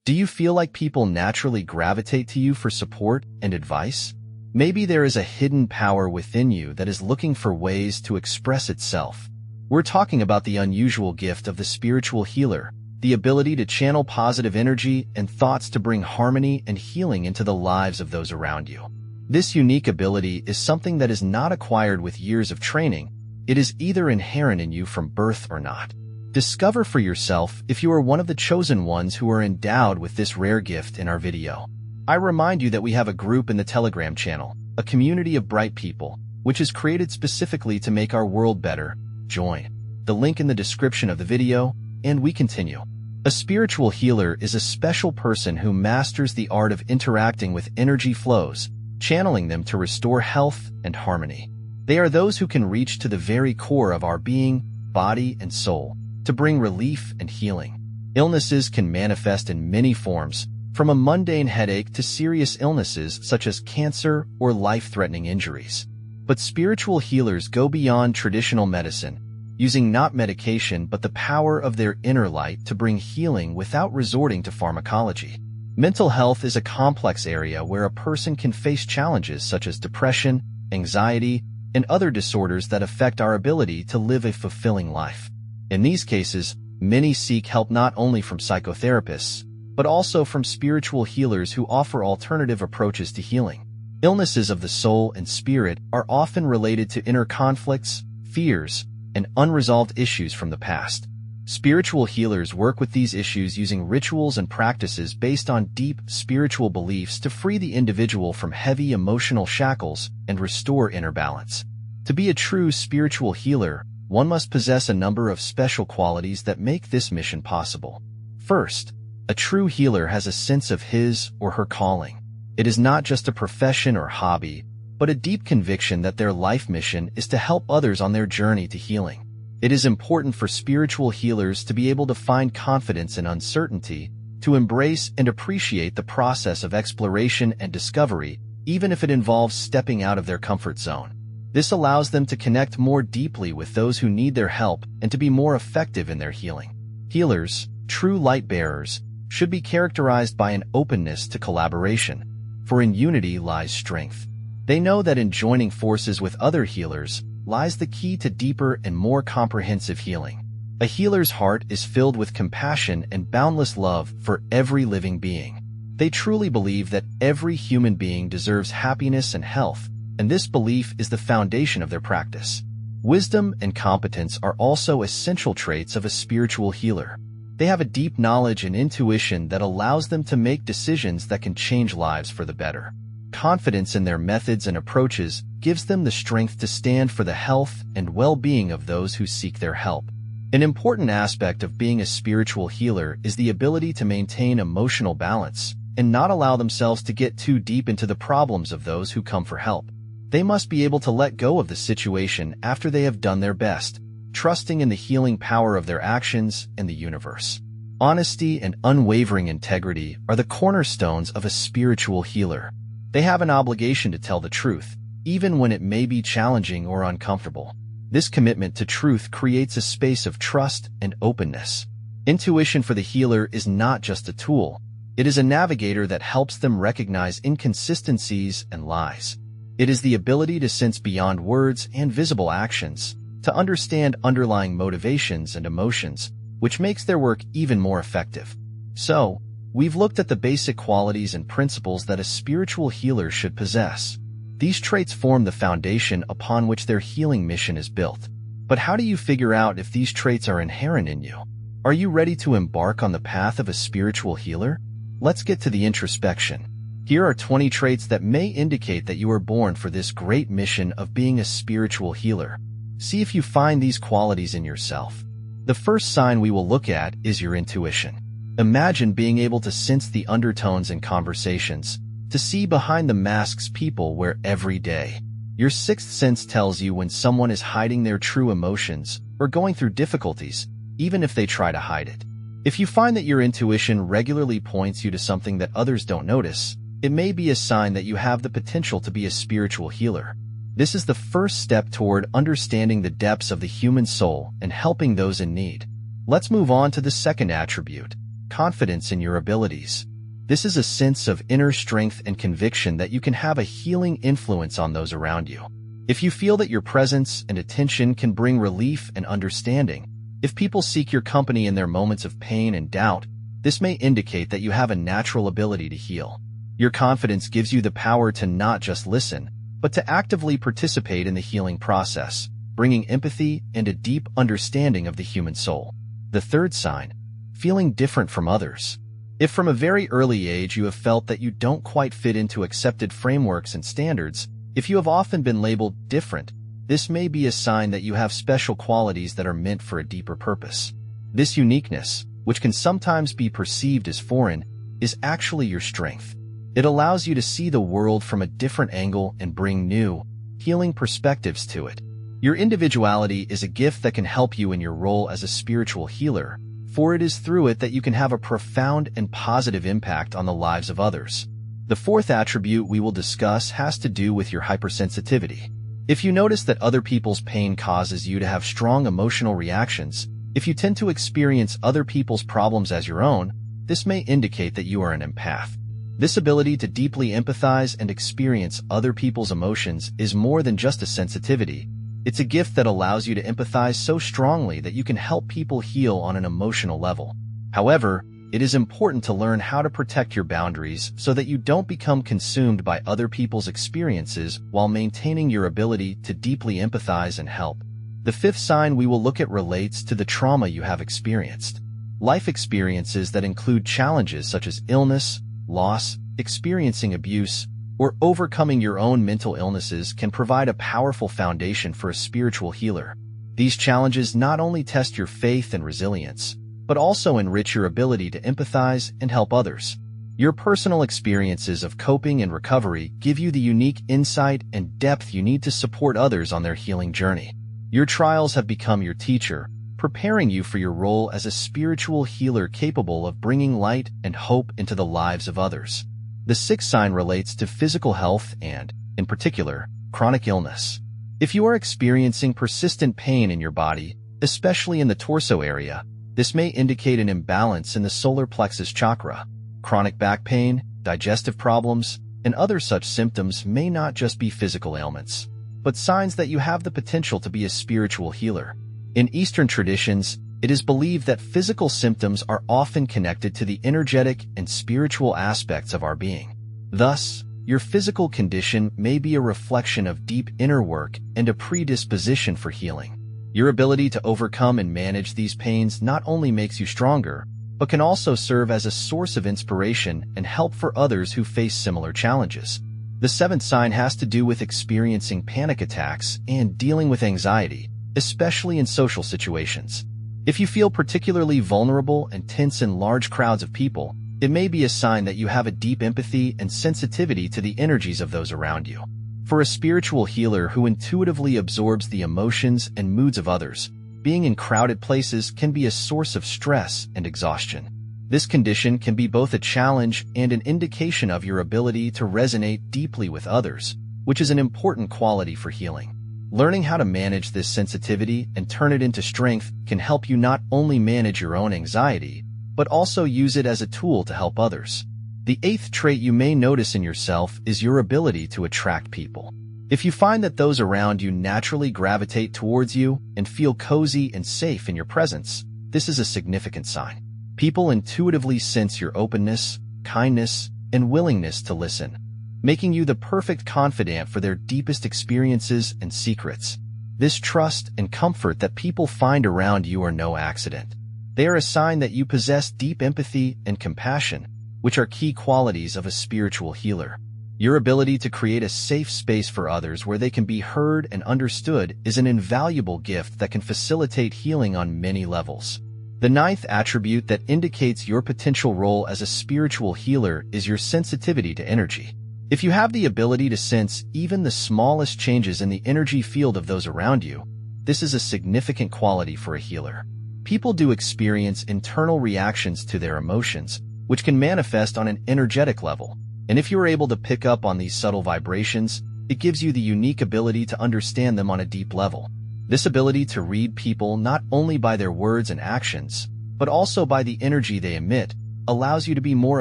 Do you feel like people naturally gravitate to you for support and advice? Maybe there is a hidden power within you that is looking for ways to express itself. We're talking about the unusual gift of the spiritual healer, the ability to channel positive energy and thoughts to bring harmony and healing into the lives of those around you. This unique ability is something that is not acquired with years of training. It is either inherent in you from birth or not. Discover for yourself if you are one of the chosen ones who are endowed with this rare gift in our video. I remind you that we have a group in the Telegram channel, a community of bright people, which is created specifically to make our world better. Join. The link in the description of the video, and we continue. A spiritual healer is a special person who masters the art of interacting with energy flows, channeling them to restore health and harmony. They are those who can reach to the very core of our being, body, and soul, to bring relief and healing. Illnesses can manifest in many forms, from a mundane headache to serious illnesses such as cancer or life-threatening injuries. But spiritual healers go beyond traditional medicine, using not medication but the power of their inner light to bring healing without resorting to pharmacology. Mental health is a complex area where a person can face challenges such as depression, anxiety, and other disorders that affect our ability to live a fulfilling life. In these cases, many seek help not only from psychotherapists, but also from spiritual healers who offer alternative approaches to healing. Illnesses of the soul and spirit are often related to inner conflicts, fears, and unresolved issues from the past. Spiritual healers work with these issues using rituals and practices based on deep spiritual beliefs to free the individual from heavy emotional shackles and restore inner balance. To be a true spiritual healer, one must possess a number of special qualities that make this mission possible. First, a true healer has a sense of his or her calling. It is not just a profession or hobby, but a deep conviction that their life mission is to help others on their journey to healing. It is important for spiritual healers to be able to find confidence in uncertainty, to embrace and appreciate the process of exploration and discovery, even if it involves stepping out of their comfort zone. This allows them to connect more deeply with those who need their help and to be more effective in their healing. Healers, true light bearers, should be characterized by an openness to collaboration, for in unity lies strength. They know that in joining forces with other healers lies the key to deeper and more comprehensive healing. A healer's heart is filled with compassion and boundless love for every living being. They truly believe that every human being deserves happiness and health, and this belief is the foundation of their practice. Wisdom and competence are also essential traits of a spiritual healer. They have a deep knowledge and intuition that allows them to make decisions that can change lives for the better. Confidence in their methods and approaches gives them the strength to stand for the health and well-being of those who seek their help. An important aspect of being a spiritual healer is the ability to maintain emotional balance and not allow themselves to get too deep into the problems of those who come for help. They must be able to let go of the situation after they have done their best, trusting in the healing power of their actions and the universe. Honesty and unwavering integrity are the cornerstones of a spiritual healer. They have an obligation to tell the truth, even when it may be challenging or uncomfortable. This commitment to truth creates a space of trust and openness. Intuition for the healer is not just a tool. It is a navigator that helps them recognize inconsistencies and lies. It is the ability to sense beyond words and visible actions, to understand underlying motivations and emotions, which makes their work even more effective. So, we've looked at the basic qualities and principles that a spiritual healer should possess. These traits form the foundation upon which their healing mission is built. But how do you figure out if these traits are inherent in you? Are you ready to embark on the path of a spiritual healer? Let's get to the introspection. Here are 20 traits that may indicate that you are born for this great mission of being a spiritual healer. See if you find these qualities in yourself. The first sign we will look at is your intuition. Imagine being able to sense the undertones in conversations, to see behind the masks people wear every day. Your sixth sense tells you when someone is hiding their true emotions or going through difficulties, even if they try to hide it. If you find that your intuition regularly points you to something that others don't notice, it may be a sign that you have the potential to be a spiritual healer. This is the first step toward understanding the depths of the human soul and helping those in need. Let's move on to the second attribute, confidence in your abilities. This is a sense of inner strength and conviction that you can have a healing influence on those around you. If you feel that your presence and attention can bring relief and understanding, if people seek your company in their moments of pain and doubt, this may indicate that you have a natural ability to heal. Your confidence gives you the power to not just listen, but to actively participate in the healing process, bringing empathy and a deep understanding of the human soul. The third sign, feeling different from others. If from a very early age you have felt that you don't quite fit into accepted frameworks and standards, if you have often been labeled different, this may be a sign that you have special qualities that are meant for a deeper purpose. This uniqueness, which can sometimes be perceived as foreign, is actually your strength. It allows you to see the world from a different angle and bring new, healing perspectives to it. Your individuality is a gift that can help you in your role as a spiritual healer, for it is through it that you can have a profound and positive impact on the lives of others. The fourth attribute we will discuss has to do with your hypersensitivity. If you notice that other people's pain causes you to have strong emotional reactions, if you tend to experience other people's problems as your own, this may indicate that you are an empath. This ability to deeply empathize and experience other people's emotions is more than just a sensitivity. It's a gift that allows you to empathize so strongly that you can help people heal on an emotional level. However, it is important to learn how to protect your boundaries so that you don't become consumed by other people's experiences while maintaining your ability to deeply empathize and help. The fifth sign we will look at relates to the trauma you have experienced. Life experiences that include challenges such as illness, loss, experiencing abuse, or overcoming your own mental illnesses can provide a powerful foundation for a spiritual healer. These challenges not only test your faith and resilience, but also enrich your ability to empathize and help others. Your personal experiences of coping and recovery give you the unique insight and depth you need to support others on their healing journey. Your trials have become your teacher, preparing you for your role as a spiritual healer capable of bringing light and hope into the lives of others. The sixth sign relates to physical health and, in particular, chronic illness. If you are experiencing persistent pain in your body, especially in the torso area, this may indicate an imbalance in the solar plexus chakra. Chronic back pain, digestive problems, and other such symptoms may not just be physical ailments, but signs that you have the potential to be a spiritual healer. In Eastern traditions, it is believed that physical symptoms are often connected to the energetic and spiritual aspects of our being. Thus, your physical condition may be a reflection of deep inner work and a predisposition for healing. Your ability to overcome and manage these pains not only makes you stronger, but can also serve as a source of inspiration and help for others who face similar challenges. The seventh sign has to do with experiencing panic attacks and dealing with anxiety, especially in social situations. If you feel particularly vulnerable and tense in large crowds of people, it may be a sign that you have a deep empathy and sensitivity to the energies of those around you. For a spiritual healer who intuitively absorbs the emotions and moods of others, being in crowded places can be a source of stress and exhaustion. This condition can be both a challenge and an indication of your ability to resonate deeply with others, which is an important quality for healing. Learning how to manage this sensitivity and turn it into strength can help you not only manage your own anxiety, but also use it as a tool to help others. The eighth trait you may notice in yourself is your ability to attract people. If you find that those around you naturally gravitate towards you and feel cozy and safe in your presence, this is a significant sign. People intuitively sense your openness, kindness, and willingness to listen, making you the perfect confidant for their deepest experiences and secrets. This trust and comfort that people find around you are no accident. They are a sign that you possess deep empathy and compassion, which are key qualities of a spiritual healer. Your ability to create a safe space for others where they can be heard and understood is an invaluable gift that can facilitate healing on many levels. The ninth attribute that indicates your potential role as a spiritual healer is your sensitivity to energy. If you have the ability to sense even the smallest changes in the energy field of those around you, this is a significant quality for a healer. People do experience internal reactions to their emotions, which can manifest on an energetic level. And if you are able to pick up on these subtle vibrations, it gives you the unique ability to understand them on a deep level. This ability to read people not only by their words and actions, but also by the energy they emit, allows you to be more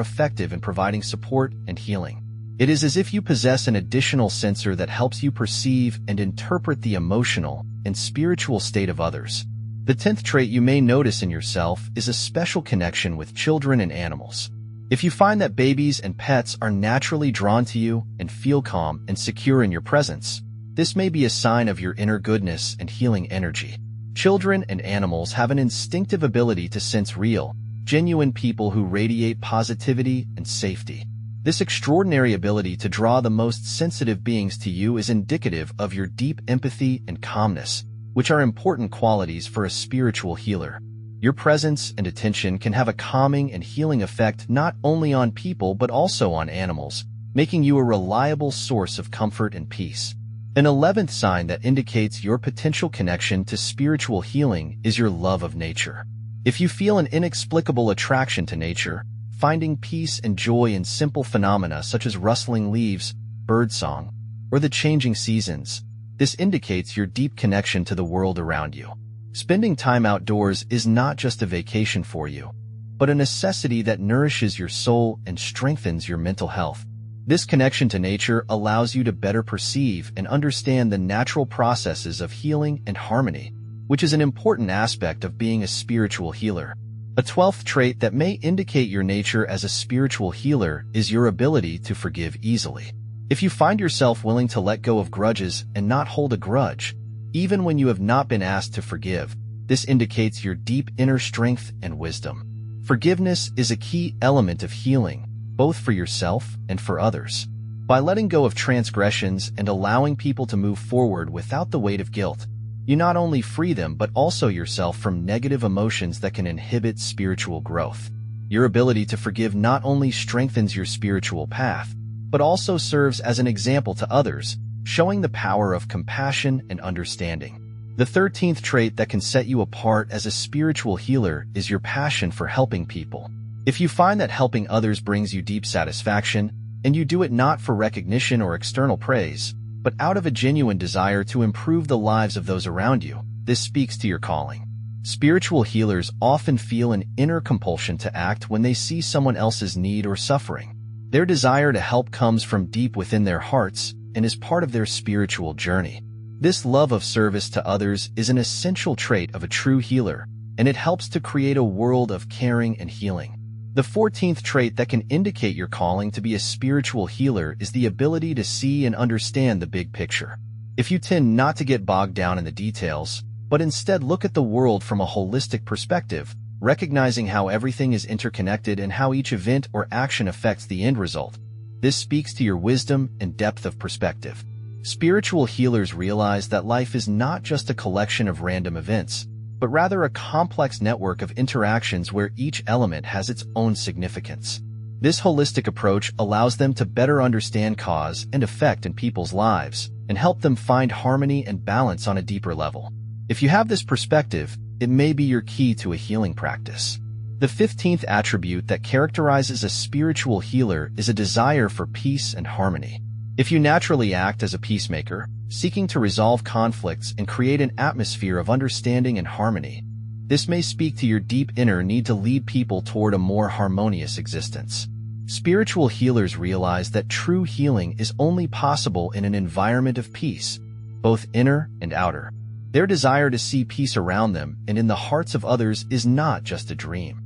effective in providing support and healing. It is as if you possess an additional sensor that helps you perceive and interpret the emotional and spiritual state of others. The 10th trait you may notice in yourself is a special connection with children and animals. If you find that babies and pets are naturally drawn to you and feel calm and secure in your presence, this may be a sign of your inner goodness and healing energy. Children and animals have an instinctive ability to sense real, genuine people who radiate positivity and safety. This extraordinary ability to draw the most sensitive beings to you is indicative of your deep empathy and calmness, which are important qualities for a spiritual healer. Your presence and attention can have a calming and healing effect not only on people but also on animals, making you a reliable source of comfort and peace. An 11th sign that indicates your potential connection to spiritual healing is your love of nature. If you feel an inexplicable attraction to nature, finding peace and joy in simple phenomena such as rustling leaves, birdsong, or the changing seasons, this indicates your deep connection to the world around you. Spending time outdoors is not just a vacation for you, but a necessity that nourishes your soul and strengthens your mental health. This connection to nature allows you to better perceive and understand the natural processes of healing and harmony, which is an important aspect of being a spiritual healer. A 12th trait that may indicate your nature as a spiritual healer is your ability to forgive easily. If you find yourself willing to let go of grudges and not hold a grudge, even when you have not been asked to forgive, this indicates your deep inner strength and wisdom. Forgiveness is a key element of healing, both for yourself and for others. By letting go of transgressions and allowing people to move forward without the weight of guilt, you not only free them but also yourself from negative emotions that can inhibit spiritual growth. Your ability to forgive not only strengthens your spiritual path, but also serves as an example to others, showing the power of compassion and understanding. The 13th trait that can set you apart as a spiritual healer is your passion for helping people. If you find that helping others brings you deep satisfaction, and you do it not for recognition or external praise, but out of a genuine desire to improve the lives of those around you, this speaks to your calling. Spiritual healers often feel an inner compulsion to act when they see someone else's need or suffering. Their desire to help comes from deep within their hearts and is part of their spiritual journey. This love of service to others is an essential trait of a true healer, and it helps to create a world of caring and healing. The 14th trait that can indicate your calling to be a spiritual healer is the ability to see and understand the big picture. If you tend not to get bogged down in the details, but instead look at the world from a holistic perspective, recognizing how everything is interconnected and how each event or action affects the end result, this speaks to your wisdom and depth of perspective. Spiritual healers realize that life is not just a collection of random events, but rather a complex network of interactions where each element has its own significance. This holistic approach allows them to better understand cause and effect in people's lives and help them find harmony and balance on a deeper level. If you have this perspective, it may be your key to a healing practice. The 15th attribute that characterizes a spiritual healer is a desire for peace and harmony. If you naturally act as a peacemaker, seeking to resolve conflicts and create an atmosphere of understanding and harmony, this may speak to your deep inner need to lead people toward a more harmonious existence. Spiritual healers realize that true healing is only possible in an environment of peace, both inner and outer. Their desire to see peace around them and in the hearts of others is not just a dream.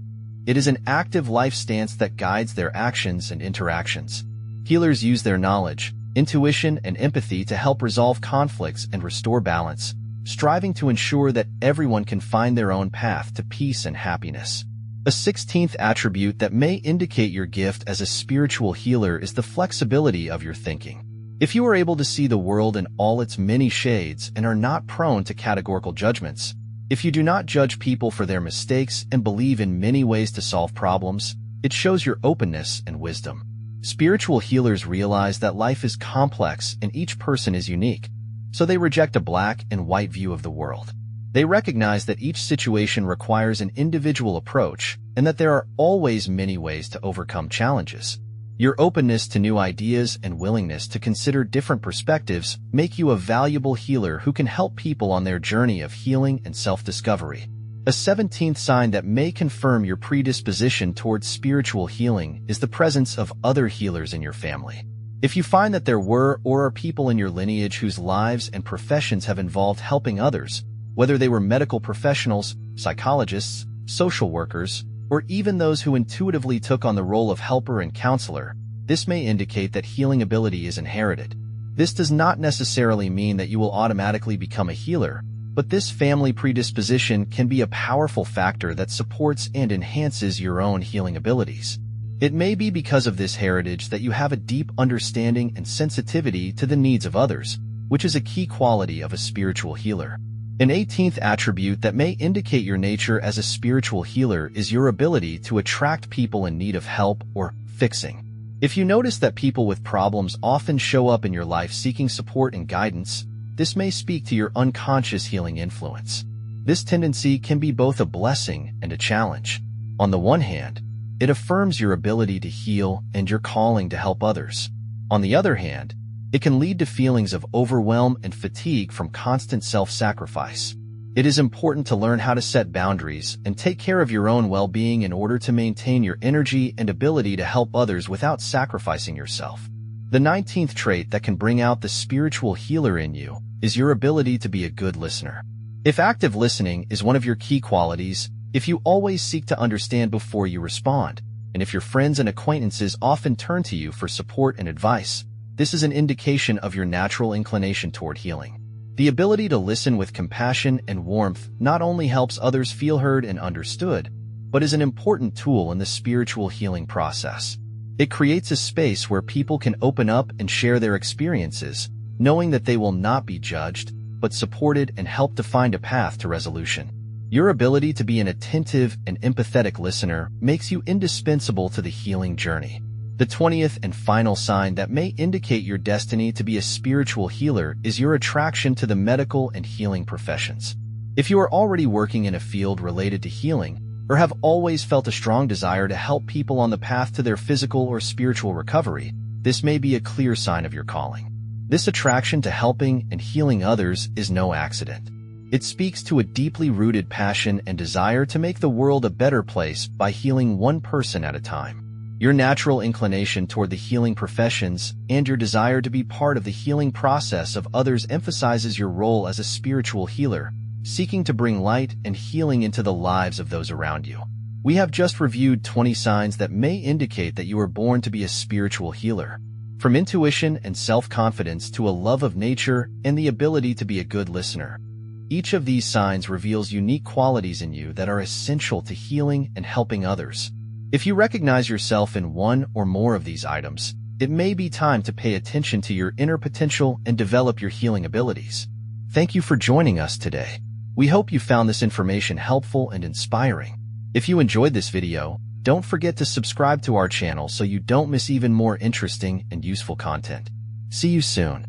It is an active life stance that guides their actions and interactions. Healers use their knowledge, intuition, and empathy to help resolve conflicts and restore balance, striving to ensure that everyone can find their own path to peace and happiness. A 16th attribute that may indicate your gift as a spiritual healer is the flexibility of your thinking. If you are able to see the world in all its many shades and are not prone to categorical judgments, if you do not judge people for their mistakes and believe in many ways to solve problems, it shows your openness and wisdom. Spiritual healers realize that life is complex and each person is unique, so they reject a black and white view of the world. They recognize that each situation requires an individual approach and that there are always many ways to overcome challenges. Your openness to new ideas and willingness to consider different perspectives make you a valuable healer who can help people on their journey of healing and self-discovery. A 17th sign that may confirm your predisposition towards spiritual healing is the presence of other healers in your family. If you find that there were or are people in your lineage whose lives and professions have involved helping others, whether they were medical professionals, psychologists, social workers, or even those who intuitively took on the role of helper and counselor, this may indicate that healing ability is inherited. This does not necessarily mean that you will automatically become a healer, but this family predisposition can be a powerful factor that supports and enhances your own healing abilities. It may be because of this heritage that you have a deep understanding and sensitivity to the needs of others, which is a key quality of a spiritual healer. An 18th attribute that may indicate your nature as a spiritual healer is your ability to attract people in need of help or fixing. If you notice that people with problems often show up in your life seeking support and guidance, this may speak to your unconscious healing influence. This tendency can be both a blessing and a challenge. On the one hand, it affirms your ability to heal and your calling to help others. On the other hand, it can lead to feelings of overwhelm and fatigue from constant self-sacrifice. It is important to learn how to set boundaries and take care of your own well-being in order to maintain your energy and ability to help others without sacrificing yourself. The 19th trait that can bring out the spiritual healer in you is your ability to be a good listener. If active listening is one of your key qualities, if you always seek to understand before you respond, and if your friends and acquaintances often turn to you for support and advice, this is an indication of your natural inclination toward healing. The ability to listen with compassion and warmth not only helps others feel heard and understood, but is an important tool in the spiritual healing process. It creates a space where people can open up and share their experiences, knowing that they will not be judged, but supported and helped to find a path to resolution. Your ability to be an attentive and empathetic listener makes you indispensable to the healing journey. The 20th and final sign that may indicate your destiny to be a spiritual healer is your attraction to the medical and healing professions. If you are already working in a field related to healing, or have always felt a strong desire to help people on the path to their physical or spiritual recovery, this may be a clear sign of your calling. This attraction to helping and healing others is no accident. It speaks to a deeply rooted passion and desire to make the world a better place by healing one person at a time. Your natural inclination toward the healing professions and your desire to be part of the healing process of others emphasizes your role as a spiritual healer, seeking to bring light and healing into the lives of those around you. We have just reviewed 20 signs that may indicate that you are born to be a spiritual healer. From intuition and self-confidence to a love of nature and the ability to be a good listener. Each of these signs reveals unique qualities in you that are essential to healing and helping others. If you recognize yourself in one or more of these items, it may be time to pay attention to your inner potential and develop your healing abilities. Thank you for joining us today. We hope you found this information helpful and inspiring. If you enjoyed this video, don't forget to subscribe to our channel so you don't miss even more interesting and useful content. See you soon.